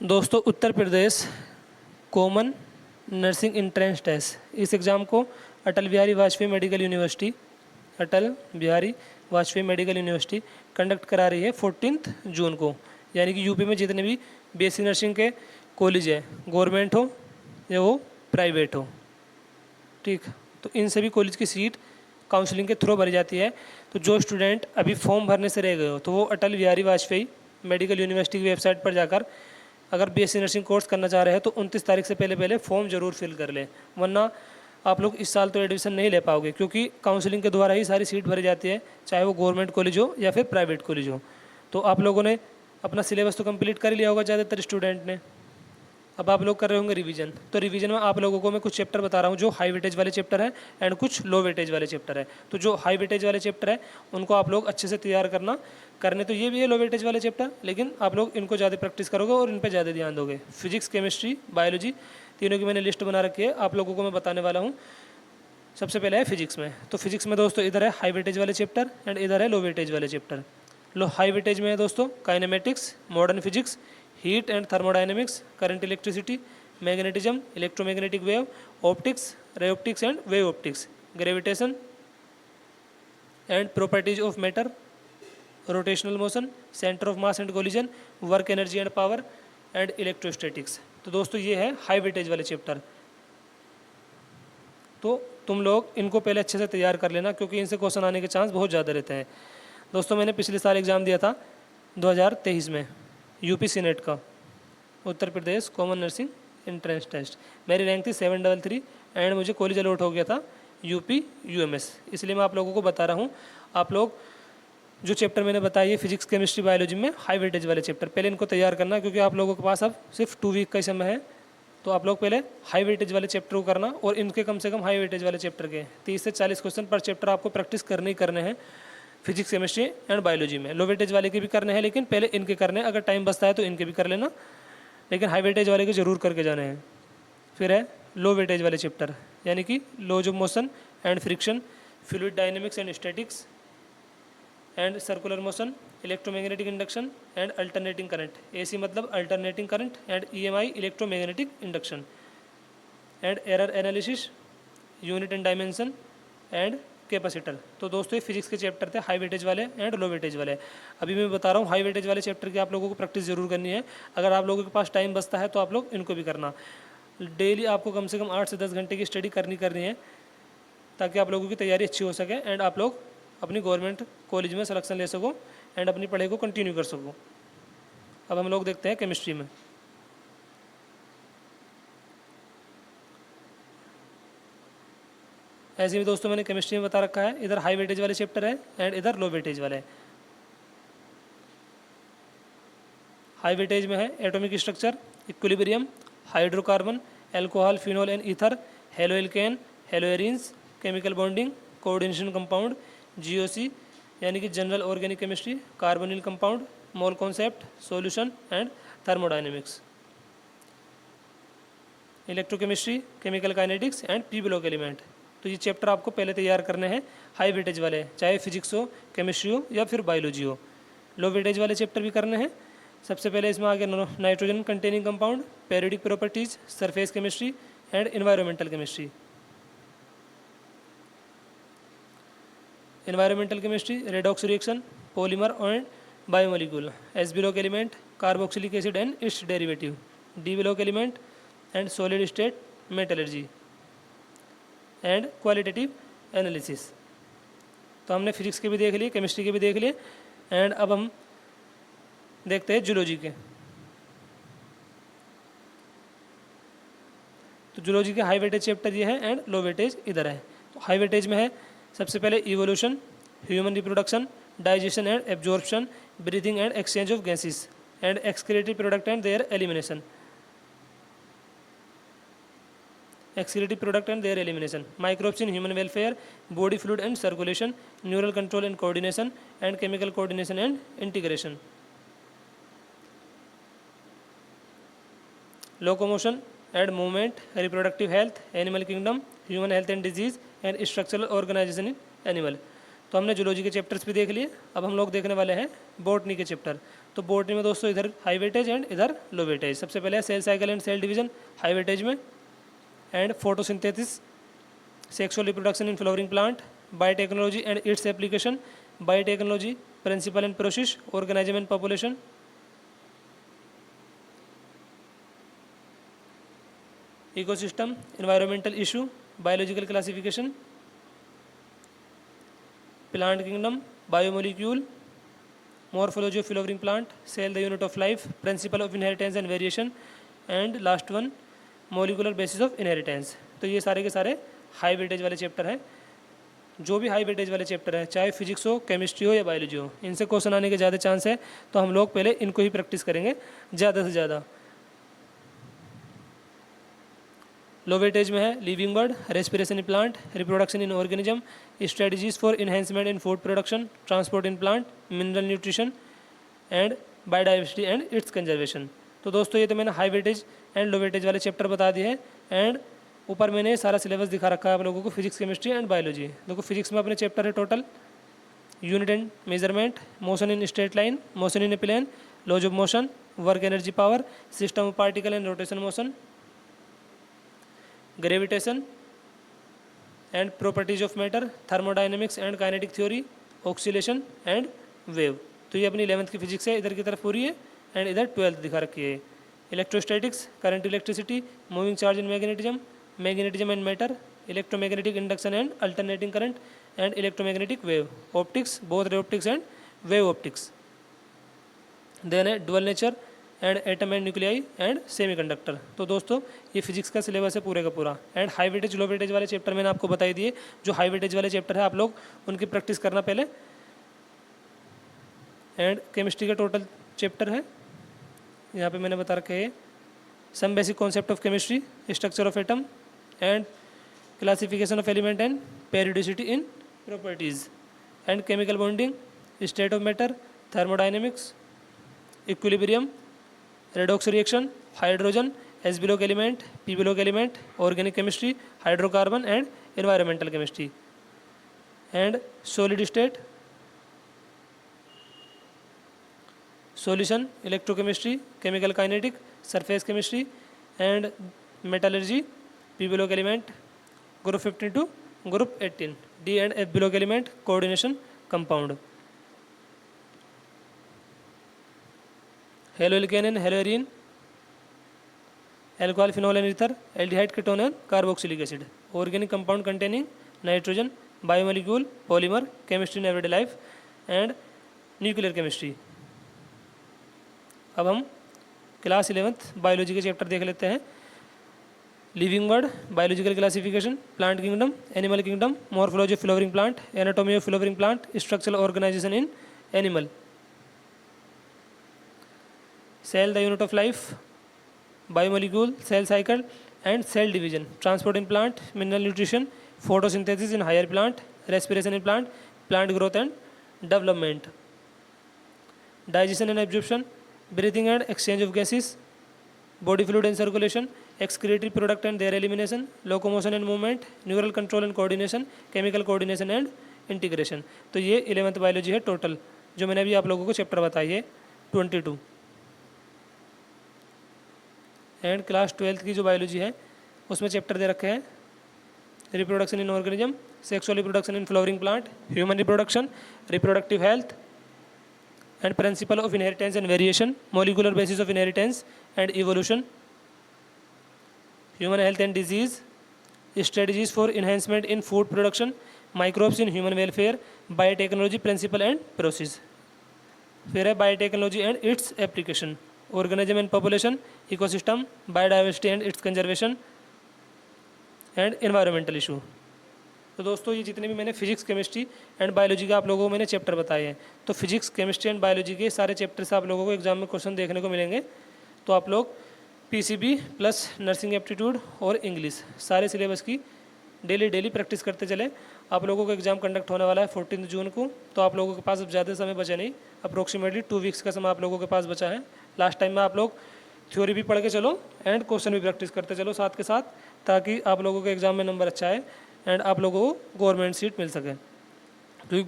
दोस्तों Uttar Pradesh common nursing entrance test, इस exam को Atal Bihari Vajpayee medical university conduct करा रही है 14 जून को। यानी कि यूपी में जितने भी बीएससी नर्सिंग के कॉलेज है, गवर्नमेंट हो या वो प्राइवेट हो, ठीक, तो इन सभी कॉलेज की सीट काउंसलिंग के थ्रू भरी जाती है। तो जो स्टूडेंट अभी फॉर्म भरने से रह गए हो तो वो अटल बिहारी वाजपेयी मेडिकल यूनिवर्सिटी की वेबसाइट पर जाकर अगर बीएससी नर्सिंग कोर्स करना चाह रहे हैं तो 29 तारीख से पहले फॉर्म जरूर फिल कर लें, वरना आप लोग इस साल तो एडमिशन नहीं ले पाओगे, क्योंकि काउंसलिंग के द्वारा ही सारी सीट भरी जाती है, चाहे वो गवर्नमेंट कॉलेज हो या फिर प्राइवेट कॉलेज हो। तो आप लोगों ने अपना सिलेबस तो कंप्लीट कर लिया होगा ज़्यादातर स्टूडेंट ने। अब आप लोग कर रहे होंगे रिवीजन, तो रिवीजन में आप लोगों को मैं कुछ चैप्टर बता रहा हूँ जो हाई वेटेज वाले चैप्टर है एंड कुछ लो वेटेज वाले चैप्टर है। तो जो हाई वेटेज वाले चैप्टर है उनको आप लोग अच्छे से तैयार करने तो ये भी है लो वेटेज वाले चैप्टर, लेकिन आप लोग इनको ज़्यादा प्रैक्टिस करोगे और इन पर ज़्यादा ध्यान दोगे। फिजिक्स, केमिस्ट्री, बायोलॉजी तीनों की मैंने लिस्ट बना रखी है, आप लोगों को मैं बताने वाला हूँ। सबसे पहले है फिजिक्स में, तो फिजिक्स में दोस्तों इधर है हाई वेटेज वाले चैप्टर एंड इधर है लो वेटेज वाले चैप्टर। लो हाई वेटेज में है दोस्तों kinematics, modern physics, heat and thermodynamics, current electricity, magnetism, electromagnetic wave, optics, रे optics and wave optics, gravitation and properties of matter, rotational motion, centre of mass and collision, work energy and power and electrostatics. तो दोस्तों ये है high weightage वाले chapter. तो तुम लोग इनको पहले अच्छे से तैयार कर लेना, क्योंकि इनसे क्वेश्चन आने के चांस बहुत ज़्यादा रहते हैं। दोस्तों मैंने पिछले साल एग्ज़ाम दिया था 2023 में यूपी सीनेट का, उत्तर Pradesh common nursing entrance test. मेरी रैंक थी 733 एंड मुझे कॉलेज अलॉट हो गया था यूपी यूएमएस। इसलिए मैं आप लोगों को बता रहा हूँ, आप लोग जो चैप्टर मैंने बताया फिजिक्स, केमिस्ट्री, बायोलॉजी में हाई वेटेज वाले चैप्टर पहले इनको तैयार करना, क्योंकि आप लोगों के पास अब सिर्फ 2 वीक का ही समय है। तो आप लोग पहले हाई वेटेज वाले चैप्टर को करना, और इनके कम से कम हाई वेटेज वाले चैप्टर के 30 से 40 क्वेश्चन पर चैप्टर आपको प्रैक्टिस करने ही करने हैं फिजिक्स, केमिस्ट्री एंड बायोलॉजी में। लो वेटेज वाले के भी करने हैं, लेकिन पहले इनके करने हैं। अगर टाइम बचता है तो इनके भी कर लेना, लेकिन हाई वेटेज वाले के जरूर करके जाने हैं। फिर है लो वेटेज वाले चैप्टर, यानी कि laws of motion and friction, fluid dynamics and statics and circular motion, electromagnetic induction and alternating current. AC मतलब alternating current and EMI electromagnetic induction and error analysis, unit and dimension and capacitor. तो दोस्तों ये physics के chapter थे high weightage वाले and low weightage वाले। अभी मैं बता रहा हूँ हाई वेटेज वाले चैप्टर की आप लोगों को प्रैक्टिस जरूर करनी है। अगर आप लोगों के पास टाइम बचता है तो आप लोग इनको भी करना। डेली आपको कम से कम 8 से 10 घंटे की स्टडी करनी है, ताकि आप लोगों की तैयारी अच्छी हो सके एंड आप लोग अपनी गवर्नमेंट कॉलेज में सिलेक्शन ले सको एंड अपनी पढ़ाई को कंटिन्यू कर सको। अब हम लोग देखते हैं केमिस्ट्री में। ऐसे भी दोस्तों मैंने केमिस्ट्री में बता रखा है, इधर हाई वेटेज वाले चैप्टर है एंड इधर लो वेटेज वाले है। हाई वेटेज में है atomic structure, equilibrium, hydrocarbon, alcohol, phenol and ether, halo alkane, hello arenes, chemical bonding, coordination compound, GOC यानी कि general organic chemistry, carbonyl compound, mole concept, solution and thermodynamics, electrochemistry, chemical kinetics and P block element. तो ये chapter आपको पहले तैयार करने हैं high weightage वाले, चाहे फिजिक्स हो, केमिस्ट्री हो या फिर बायोलॉजी हो। लो वेटेज वाले चैप्टर भी करने हैं। सबसे पहले इसमें आ गया nitrogen containing compound, periodic properties, surface chemistry and environmental chemistry. Environmental chemistry, redox reaction, polymer and biomolecule, S block element, carboxylic acid and it's derivative, D block element and solid state metallurgy and qualitative analysis. तो हमने physics के भी देख लिए, chemistry के भी देख लिए एंड अब हम देखते हैं जूलॉजी के। तो जूलॉजी के हाई वेटेज चैप्टर ये है एंड लो वेटेज इधर है। तो हाई वेटेज में है सबसे पहले evolution, human reproduction, digestion and absorption, breathing and exchange of gases and excretory product and there elimination, excretive product and their elimination, microbes in human welfare, body fluid and circulation, neural control and coordination and chemical coordination and integration, locomotion and movement, reproductive health, animal kingdom, human health and disease and structural organization in animal। तो हमने zoology के chapters भी देख लिए। अब हम लोग देखने वाले हैं बॉटनी के चैप्टर। तो बॉटनी में दोस्तों इधर हाई वेटेज एंड इधर लो वेटेज। सबसे पहले cell cycle and cell division high weightage में, and photosynthesis, sexual reproduction in flowering plant, biotechnology and its application, biotechnology principle and process, organism and population, ecosystem, environmental issue, biological classification, plant kingdom, biomolecule, morphology of flowering plant, cell the unit of life, principle of inheritance and variation, and last one molecular basis of inheritance। तो ये सारे के सारे high weightage वाले chapter हैं। जो भी high weightage वाले चैप्टर है, चाहे फिजिक्स हो, केमिस्ट्री हो या बायोलॉजी हो, इनसे क्वेश्चन आने के ज़्यादा चांस है, तो हम लोग पहले इनको ही प्रैक्टिस करेंगे ज़्यादा से ज़्यादा। लो वेटेज में है living bird, respiration in plant, reproduction in organism, strategies for enhancement in food production, transport in plant, mineral nutrition and biodiversity and it's conservation. तो दोस्तों ये तो मैंने high weightage and low weightage वाले चैप्टर बता दिए हैं, एंड ऊपर मैंने सारा सिलेबस दिखा रखा है आप लोगों को, फिजिक्स, केमिस्ट्री एंड बायोलॉजी। देखो फिजिक्स में अपने चैप्टर है total unit and measurement, motion in straight line, motion in a plane, laws of motion, work energy power, system of particle and rotation motion, gravitation and properties of matter, thermodynamics and kinetic theory, oscillation and wave. तो ये अपनी 11th की physics है, इधर की तरफ पूरी है, एंड इधर 12th दिखा रखी है। Electrostatics, current electricity, moving charge in magnetism, magnetism and matter, electromagnetic induction and alternating current, and electromagnetic wave, optics, both ray optics and wave optics. Then है dual nature and atom and nuclei and semiconductor. तो दोस्तों ये physics का syllabus है पूरे का पूरा। And high weightage low weightage वाले चैप्टर मैंने आपको बताई दिए। जो हाई वेटेज वाले चैप्टर है आप लोग उनकी प्रैक्टिस करना पहले। एंड केमिस्ट्री का टोटल चैप्टर है, यहाँ पे मैंने बता रखे है some basic concept of chemistry, structure of atom and classification of element and periodicity in properties, and chemical bonding, state of matter, thermodynamics, equilibrium, redox reaction, hydrogen, s block element, p block element, organic chemistry, hydrocarbon and environmental chemistry, and solid state, solution, electrochemistry, chemical kinetic, surface chemistry and metallurgy, p block element, group 15 to group 18, d and f block element, coordination, compound, haloalkane and haloarene, alcohol, phenol and ether, aldehyde, ketone and carboxylic acid, organic compound containing nitrogen, biomolecule, polymer, chemistry in everyday life and nuclear chemistry. अब हम class 11th biology के chapter देख लेते हैं। Living world, biological classification, plant kingdom, animal kingdom, morphology of flowering plant, anatomy of flowering plant, structural organisation in animal, cell the unit of life, biomolecule, cell cycle and cell division, transport in plant, mineral nutrition, photosynthesis in higher plant, respiration in plant, plant growth and development, digestion and absorption, breathing and exchange of gases, body fluid and circulation, excretory product and their elimination, locomotion and movement, neural control and coordination, chemical coordination and integration। तो ये 11th biology है total, जो मैंने अभी आप लोगों को chapter बताई है 22। एंड क्लास 12th की जो बायोलॉजी है उसमें चैप्टर दे रखे हैं reproduction in organism, sexual reproduction in flowering plant, human reproduction, reproductive health and principle of inheritance and variation, molecular basis of inheritance and evolution, human health and disease, strategies for enhancement in food production, microbes in human welfare, biotechnology principle and process. फिर है biotechnology and its application, organism and population, ecosystem, biodiversity and it's conservation and environmental issue. तो दोस्तों ये जितने भी मैंने physics, chemistry and biology का आप लोगों को मैंने चैप्टर बताए हैं, तो फिजिक्स, केमिस्ट्री एंड बायोलॉजी के सारे चैप्टर से आप लोगों को एग्जाम में क्वेश्चन देखने को मिलेंगे। तो आप लोग पीसीबी प्लस नर्सिंग एप्टीट्यूड और इंग्लिश सारे सिलेबस की डेली प्रैक्टिस करते चले। आप लोगों का एग्जाम कंडक्ट होने वाला है 14 जून को, तो आप लोगों के पास अब ज़्यादा समय बचा नहीं, अप्रोक्सीमेटली 2 वीक्स का समय आप लोगों के पास बचा है। लास्ट टाइम में आप लोग थ्योरी भी पढ़ के चलो एंड क्वेश्चन भी प्रैक्टिस करते चलो साथ के साथ, ताकि आप लोगों के एग्जाम में नंबर अच्छा आए एंड आप लोगों को गवर्नमेंट सीट मिल सके। क्योंकि